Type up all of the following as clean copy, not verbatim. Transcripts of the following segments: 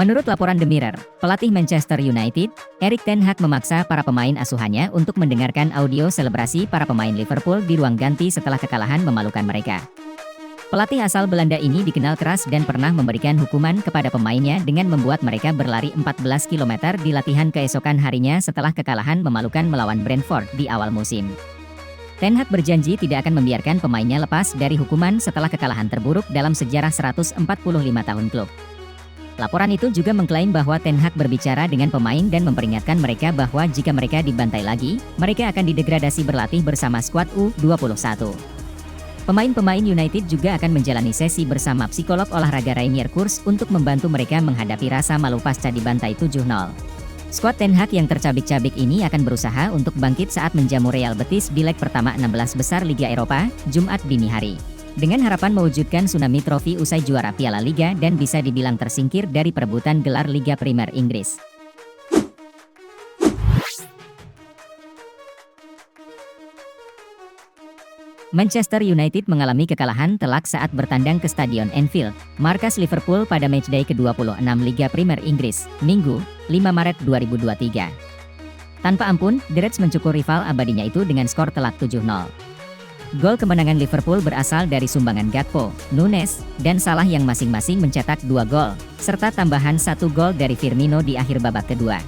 Menurut laporan The Mirror, pelatih Manchester United, Erik ten Hag memaksa para pemain asuhannya untuk mendengarkan audio selebrasi para pemain Liverpool di ruang ganti setelah kekalahan memalukan mereka. Pelatih asal Belanda ini dikenal keras dan pernah memberikan hukuman kepada pemainnya dengan membuat mereka berlari 14 km di latihan keesokan harinya setelah kekalahan memalukan melawan Brentford di awal musim. Ten Hag berjanji tidak akan membiarkan pemainnya lepas dari hukuman setelah kekalahan terburuk dalam sejarah 145 tahun klub. Laporan itu juga mengklaim bahwa Ten Hag berbicara dengan pemain dan memperingatkan mereka bahwa jika mereka dibantai lagi, mereka akan didegradasi berlatih bersama skuad U21. Pemain-pemain United juga akan menjalani sesi bersama psikolog olahraga Rainier Kurs untuk membantu mereka menghadapi rasa malu pasca dibantai 7-0. Skuad Ten Hag yang tercabik-cabik ini akan berusaha untuk bangkit saat menjamu Real Betis di leg pertama 16 besar Liga Eropa, Jumat dini hari. Dengan harapan mewujudkan tsunami trofi usai juara Piala Liga dan bisa dibilang tersingkir dari perebutan gelar Liga Primer Inggris. Manchester United mengalami kekalahan telak saat bertandang ke Stadion Anfield, markas Liverpool pada matchday ke-26 Liga Primer Inggris, Minggu, 5 Maret 2023. Tanpa ampun, The Reds mencukur rival abadinya itu dengan skor telak 7-0. Gol kemenangan Liverpool berasal dari sumbangan Gakpo, Nunes, dan Salah yang masing-masing mencetak 2 gol, serta tambahan 1 gol dari Firmino di akhir babak kedua.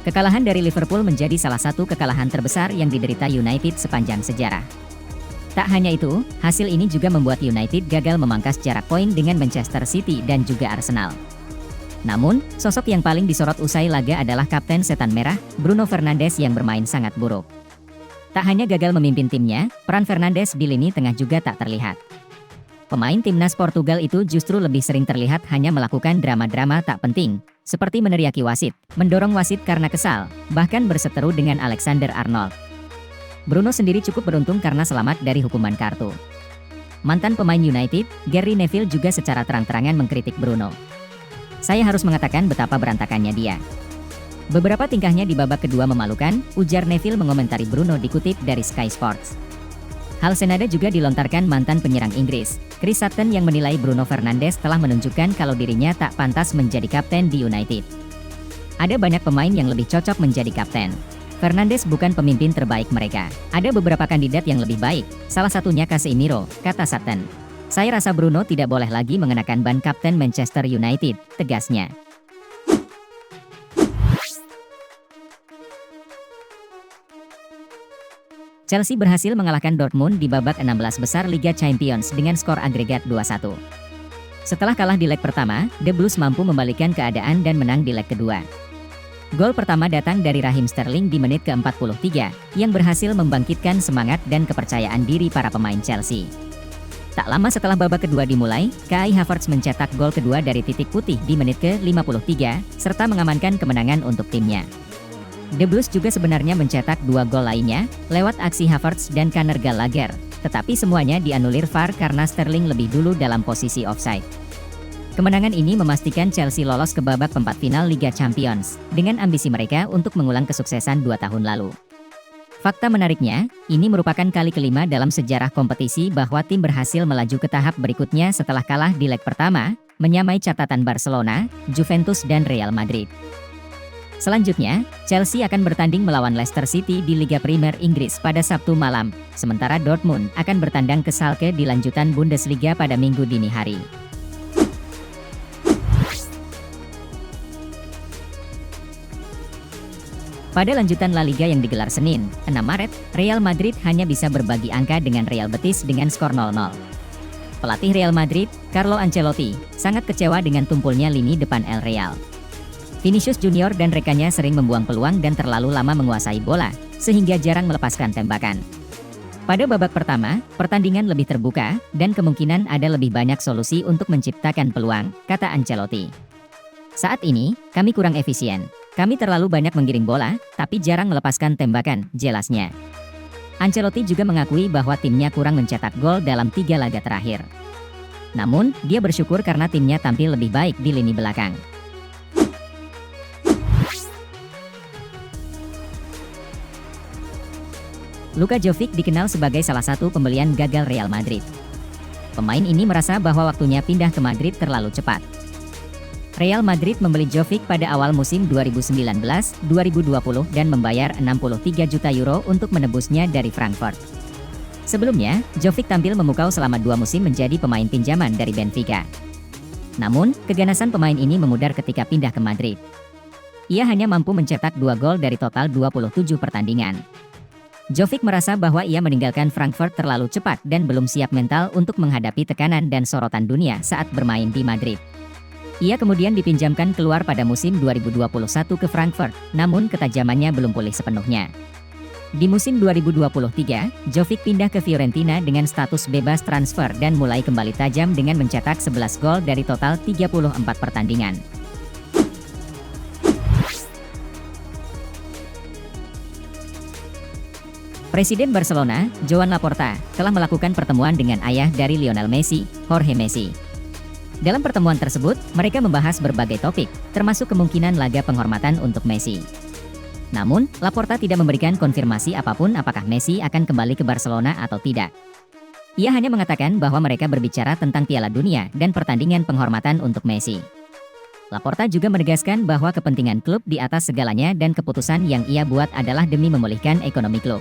Kekalahan dari Liverpool menjadi salah satu kekalahan terbesar yang diderita United sepanjang sejarah. Tak hanya itu, hasil ini juga membuat United gagal memangkas jarak poin dengan Manchester City dan juga Arsenal. Namun, sosok yang paling disorot usai laga adalah Kapten Setan Merah, Bruno Fernandes yang bermain sangat buruk. Tak hanya gagal memimpin timnya, peran Fernandes di lini tengah juga tak terlihat. Pemain timnas Portugal itu justru lebih sering terlihat hanya melakukan drama-drama tak penting, seperti meneriaki wasit, mendorong wasit karena kesal, bahkan berseteru dengan Alexander Arnold. Bruno sendiri cukup beruntung karena selamat dari hukuman kartu. Mantan pemain United, Gary Neville juga secara terang-terangan mengkritik Bruno. "Saya harus mengatakan betapa berantakannya dia. Beberapa tingkahnya di babak kedua memalukan," ujar Neville mengomentari Bruno dikutip dari Sky Sports. Hal senada juga dilontarkan mantan penyerang Inggris, Chris Sutton yang menilai Bruno Fernandes telah menunjukkan kalau dirinya tak pantas menjadi kapten di United. "Ada banyak pemain yang lebih cocok menjadi kapten. Fernandes bukan pemimpin terbaik mereka. Ada beberapa kandidat yang lebih baik, salah satunya Casemiro," kata Sutton. "Saya rasa Bruno tidak boleh lagi mengenakan ban kapten Manchester United," tegasnya. Chelsea berhasil mengalahkan Dortmund di babak 16 besar Liga Champions dengan skor agregat 2-1. Setelah kalah di leg pertama, The Blues mampu membalikkan keadaan dan menang di leg kedua. Gol pertama datang dari Raheem Sterling di menit ke-43, yang berhasil membangkitkan semangat dan kepercayaan diri para pemain Chelsea. Tak lama setelah babak kedua dimulai, Kai Havertz mencetak gol kedua dari titik putih di menit ke-53, serta mengamankan kemenangan untuk timnya. The Blues juga sebenarnya mencetak 2 gol lainnya, lewat aksi Havertz dan Conor Gallagher, tetapi semuanya dianulir VAR karena Sterling lebih dulu dalam posisi offside. Kemenangan ini memastikan Chelsea lolos ke babak perempat final Liga Champions, dengan ambisi mereka untuk mengulang kesuksesan 2 tahun lalu. Fakta menariknya, ini merupakan kali kelima dalam sejarah kompetisi bahwa tim berhasil melaju ke tahap berikutnya setelah kalah di leg pertama, menyamai catatan Barcelona, Juventus dan Real Madrid. Selanjutnya, Chelsea akan bertanding melawan Leicester City di Liga Primer Inggris pada Sabtu malam, sementara Dortmund akan bertandang ke Schalke di lanjutan Bundesliga pada Minggu dini hari. Pada lanjutan La Liga yang digelar Senin, 6 Maret, Real Madrid hanya bisa berbagi angka dengan Real Betis dengan skor 0-0. Pelatih Real Madrid, Carlo Ancelotti, sangat kecewa dengan tumpulnya lini depan El Real. Vinicius Junior dan rekannya sering membuang peluang dan terlalu lama menguasai bola, sehingga jarang melepaskan tembakan. Pada babak pertama, pertandingan lebih terbuka, dan kemungkinan ada lebih banyak solusi untuk menciptakan peluang, kata Ancelotti. "Saat ini, kami kurang efisien. Kami terlalu banyak menggiring bola, tapi jarang melepaskan tembakan," jelasnya. Ancelotti juga mengakui bahwa timnya kurang mencetak gol dalam 3 laga terakhir. Namun, dia bersyukur karena timnya tampil lebih baik di lini belakang. Luka Jovic dikenal sebagai salah satu pembelian gagal Real Madrid. Pemain ini merasa bahwa waktunya pindah ke Madrid terlalu cepat. Real Madrid membeli Jovic pada awal musim 2019-2020 dan membayar 63 juta euro untuk menebusnya dari Frankfurt. Sebelumnya, Jovic tampil memukau selama 2 musim menjadi pemain pinjaman dari Benfica. Namun, keganasan pemain ini memudar ketika pindah ke Madrid. Ia hanya mampu mencetak 2 gol dari total 27 pertandingan. Jovic merasa bahwa ia meninggalkan Frankfurt terlalu cepat dan belum siap mental untuk menghadapi tekanan dan sorotan dunia saat bermain di Madrid. Ia kemudian dipinjamkan keluar pada musim 2021 ke Frankfurt, namun ketajamannya belum pulih sepenuhnya. Di musim 2023, Jovic pindah ke Fiorentina dengan status bebas transfer dan mulai kembali tajam dengan mencetak 11 gol dari total 34 pertandingan. Presiden Barcelona, Joan Laporta, telah melakukan pertemuan dengan ayah dari Lionel Messi, Jorge Messi. Dalam pertemuan tersebut, mereka membahas berbagai topik, termasuk kemungkinan laga penghormatan untuk Messi. Namun, Laporta tidak memberikan konfirmasi apapun apakah Messi akan kembali ke Barcelona atau tidak. Ia hanya mengatakan bahwa mereka berbicara tentang Piala Dunia dan pertandingan penghormatan untuk Messi. Laporta juga menegaskan bahwa kepentingan klub di atas segalanya dan keputusan yang ia buat adalah demi memulihkan ekonomi klub.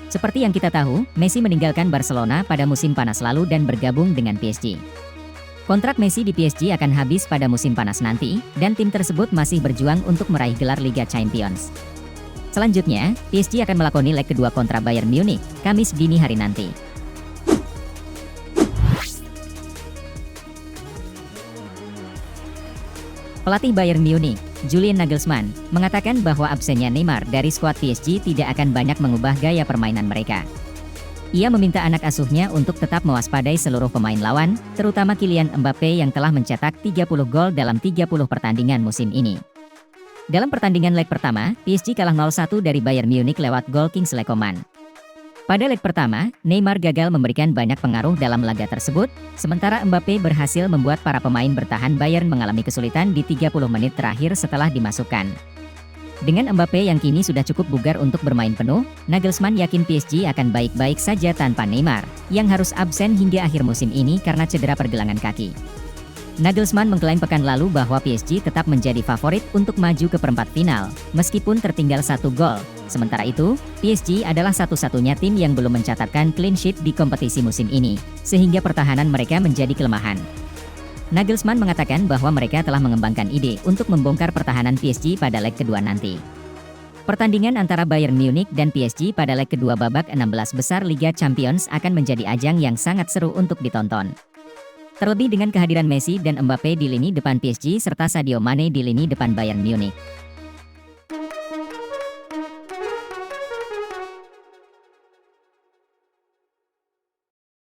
Seperti yang kita tahu, Messi meninggalkan Barcelona pada musim panas lalu dan bergabung dengan PSG. Kontrak Messi di PSG akan habis pada musim panas nanti, dan tim tersebut masih berjuang untuk meraih gelar Liga Champions. Selanjutnya, PSG akan melakoni leg kedua kontra Bayern Munich, Kamis dini hari nanti. Pelatih Bayern Munich, Julian Nagelsmann, mengatakan bahwa absennya Neymar dari skuad PSG tidak akan banyak mengubah gaya permainan mereka. Ia meminta anak asuhnya untuk tetap mewaspadai seluruh pemain lawan, terutama Kylian Mbappe yang telah mencetak 30 gol dalam 30 pertandingan musim ini. Dalam pertandingan leg pertama, PSG kalah 0-1 dari Bayern Munich lewat gol Kingsley Coman. Pada leg pertama, Neymar gagal memberikan banyak pengaruh dalam laga tersebut, sementara Mbappe berhasil membuat para pemain bertahan Bayern mengalami kesulitan di 30 menit terakhir setelah dimasukkan. Dengan Mbappe yang kini sudah cukup bugar untuk bermain penuh, Nagelsmann yakin PSG akan baik-baik saja tanpa Neymar, yang harus absen hingga akhir musim ini karena cedera pergelangan kaki. Nagelsmann mengklaim pekan lalu bahwa PSG tetap menjadi favorit untuk maju ke perempat final, meskipun tertinggal 1 gol. Sementara itu, PSG adalah satu-satunya tim yang belum mencatatkan clean sheet di kompetisi musim ini, sehingga pertahanan mereka menjadi kelemahan. Nagelsmann mengatakan bahwa mereka telah mengembangkan ide untuk membongkar pertahanan PSG pada leg kedua nanti. Pertandingan antara Bayern Munich dan PSG pada leg kedua babak 16 besar Liga Champions akan menjadi ajang yang sangat seru untuk ditonton. Terlebih dengan kehadiran Messi dan Mbappe di lini depan PSG serta Sadio Mane di lini depan Bayern Munich.